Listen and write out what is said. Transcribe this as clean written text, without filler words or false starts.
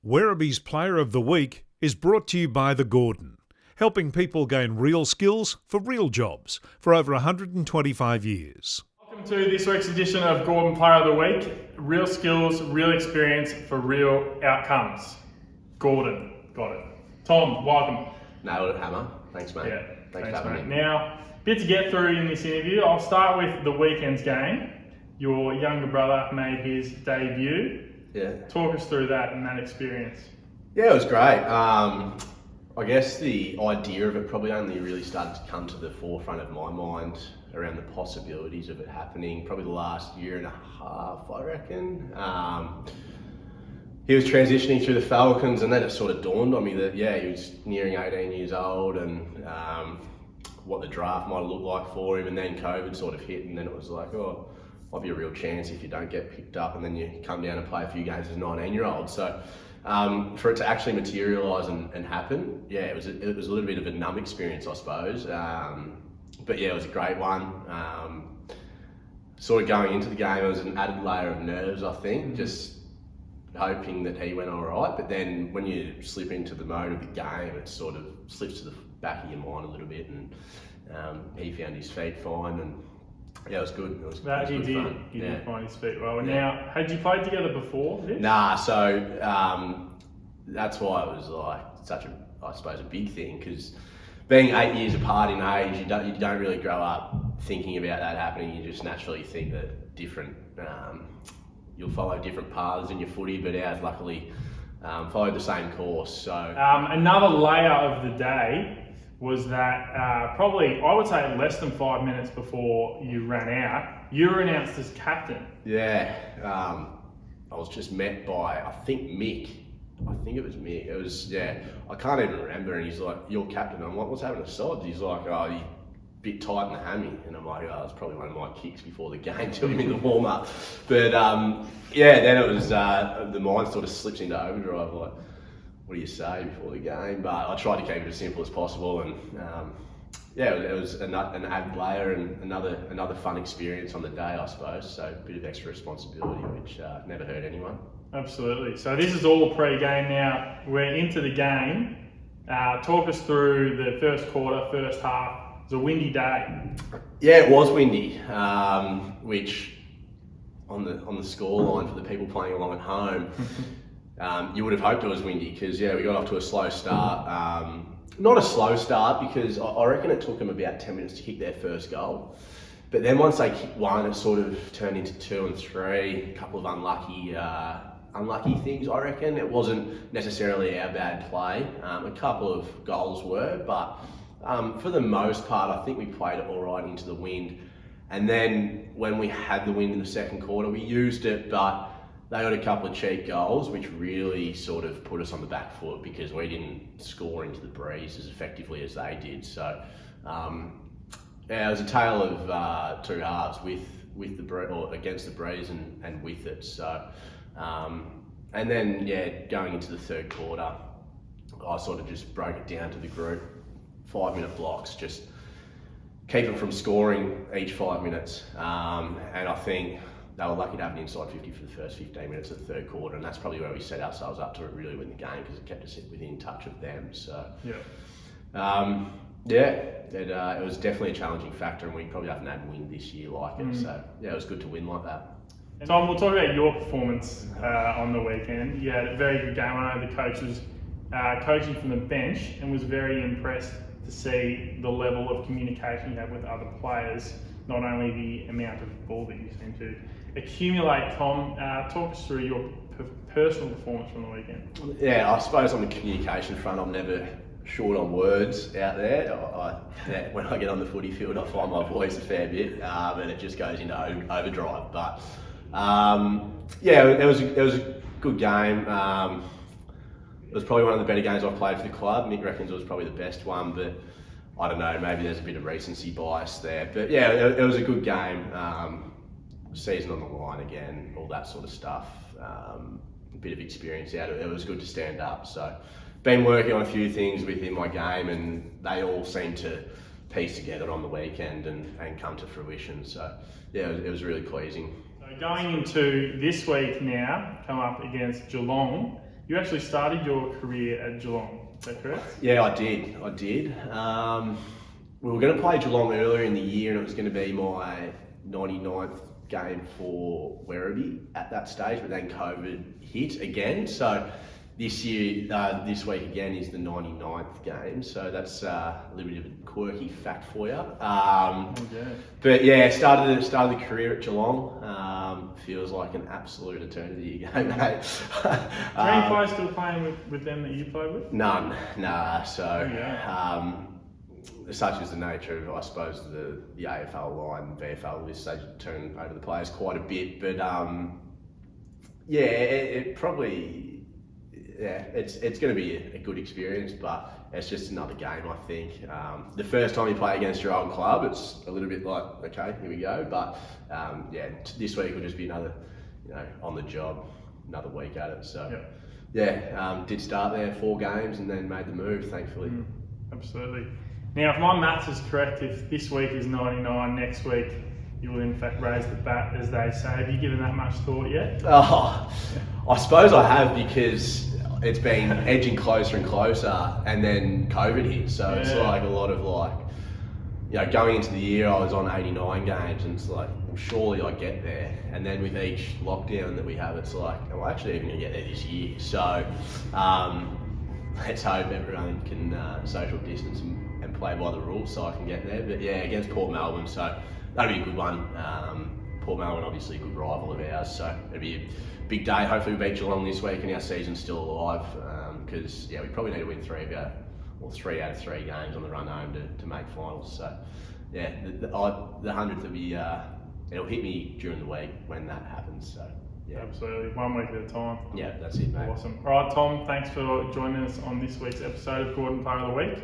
Werribee's Player of the Week is brought to you by The Gordon, helping people gain real skills for real jobs for over 125 years. Welcome to this week's edition of Gordon Player of the Week. Real skills, real experience for real outcomes. Gordon, got it. Tom, welcome. Nailed it, Hammer. Thanks, mate. Yeah, Thanks for having me. Now, bit to get through in this interview. I'll start with the weekend's game. Your younger brother made his debut. Yeah. Talk us through that and that experience. Yeah, it was great. I guess the idea of it probably only really started to come to the forefront of my mind around the possibilities of it happening probably the last year and a half, I reckon. He was transitioning through the Falcons, and then it sort of dawned on me that, yeah, he was nearing 18 years old, and what the draft might look like for him, and then COVID sort of hit, and then it was like, oh, might be a real chance if you don't get picked up, and then you come down and play a few games as a 19-year-old. So for it to actually materialise and happen, yeah, it was a little bit of a numb experience, I suppose. But yeah, it was a great one. Sort of going into the game, it was an added layer of nerves, I think, just hoping that he went all right. But then when you slip into the mode of the game, it sort of slips to the back of your mind a little bit, and he found his feet fine, and yeah, it was good. It was He good did. fun. He Yeah. did find his feet well. And Yeah. now, had you played together before this? Nah, so that's why it was like such a, I suppose, a big thing, because being 8 years apart in age, you don't really grow up thinking about that happening. You just naturally think that different, you'll follow different paths in your footy, but ours luckily followed the same course. So another layer of the day was that probably, I would say, less than 5 minutes before you ran out, you were announced as captain. yeah, I was just met by, I think Mick. I think it was Mick. It was, yeah, I can't even remember. And he's like, "You're captain." I'm like, "What's happening to Sods?" He's like, "Oh, you're a bit tight in the hammy." And I'm like, "Oh, it's probably one of my kicks before the game to him in the warm up." But yeah, then it was, the mind sort of slips into overdrive, like, what do you say before the game? But I tried to keep it as simple as possible, and yeah, it was an added layer and another fun experience on the day, I suppose. So a bit of extra responsibility, which never hurt anyone. Absolutely. So this is all pre-game now. We're into the game. Talk us through the first quarter, first half. It was a windy day. Yeah, it was windy, which on the score line for the people playing along at home, you would have hoped it was windy, because yeah, we got off to a slow start. Not a slow start, because I reckon it took them about 10 minutes to kick their first goal. But then once they kicked one, it sort of turned into 2 and 3. A couple of unlucky things, I reckon. It wasn't necessarily our bad play. A couple of goals were, but for the most part, I think we played it all right into the wind. And then when we had the wind in the second quarter, we used it, but they got a couple of cheap goals, which really sort of put us on the back foot, because we didn't score into the breeze as effectively as they did. So yeah, it was a tale of two halves, with the or against the breeze and with it. So and then yeah, going into the third quarter, I sort of just broke it down to the group, 5-minute blocks, just keep them from scoring each 5 minutes, and I think they were lucky to have an inside 50 for the first 15 minutes of the third quarter, and that's probably where we set ourselves up to really win the game, because it kept us within touch of them. So yeah, it was definitely a challenging factor, and we probably haven't had a win this year like it. So yeah, it was good to win like that. Tom, we'll talk about your performance on the weekend. You had a very good game. I know the coach was coaching from the bench and was very impressed to see the level of communication you had with other players, not only the amount of ball that you seem to accumulate. Tom, talk us through your personal performance from the weekend. Yeah, I suppose on the communication front, I'm never short on words out there. Yeah, when I get on the footy field, I find my voice a fair bit, and it just goes into overdrive. But yeah, it was a good game. It was probably one of the better games I've played for the club. Mick reckons it was probably the best one, but I don't know, maybe there's a bit of recency bias there. But yeah, it was a good game. Season on the line again, all that sort of stuff. A bit of experience out of it. It was good to stand up. So been working on a few things within my game, and they all seem to piece together on the weekend and come to fruition. So yeah, it was really pleasing. So going into this week now, come up against Geelong. You actually started your career at Geelong, is that correct? Yeah, I did. We were going to play Geelong earlier in the year, and it was going to be my 99th game for Werribee at that stage, but then COVID hit again. So this week again is the 99th game. So that's a little bit of a quirky fact for you. But yeah, started the career at Geelong. Feels like an absolute eternity ago, mate. Are any players still playing with them that you played with? None, nah. So. Such is the nature of, I suppose, the AFL line, VFL list, they turn over the players quite a bit. But it's going to be a good experience, but it's just another game, I think. The first time you play against your old club, it's a little bit like, okay, here we go. But this week will just be another, on the job, another week at it. So did start there 4 games and then made the move, thankfully. Absolutely. Now, if my maths is correct, if this week is 99, next week you will in fact raise the bat, as they say. Have you given that much thought yet? Oh, I suppose I have, because it's been edging closer and closer, and then COVID hit. So it's like a lot of going into the year I was on 89 games, and it's like, well, surely I get there. And then with each lockdown that we have, it's like, am I actually even going to get there this year? So let's hope everyone can social distance and play by the rules so I can get there. But yeah, against Port Melbourne, so that'll be a good one. Port Melbourne, obviously a good rival of ours, so it'll be a big day. Hopefully we beat Geelong this week and our season's still alive, because we probably need to win 3 out of 3 games on the run home to make finals. So yeah, the 100th will be, it'll hit me during the week when that happens. So yeah. Absolutely, 1 week at a time. Yeah, that's it, mate. Awesome. All right, Tom, thanks for joining us on this week's episode of Gordon Player of the Week.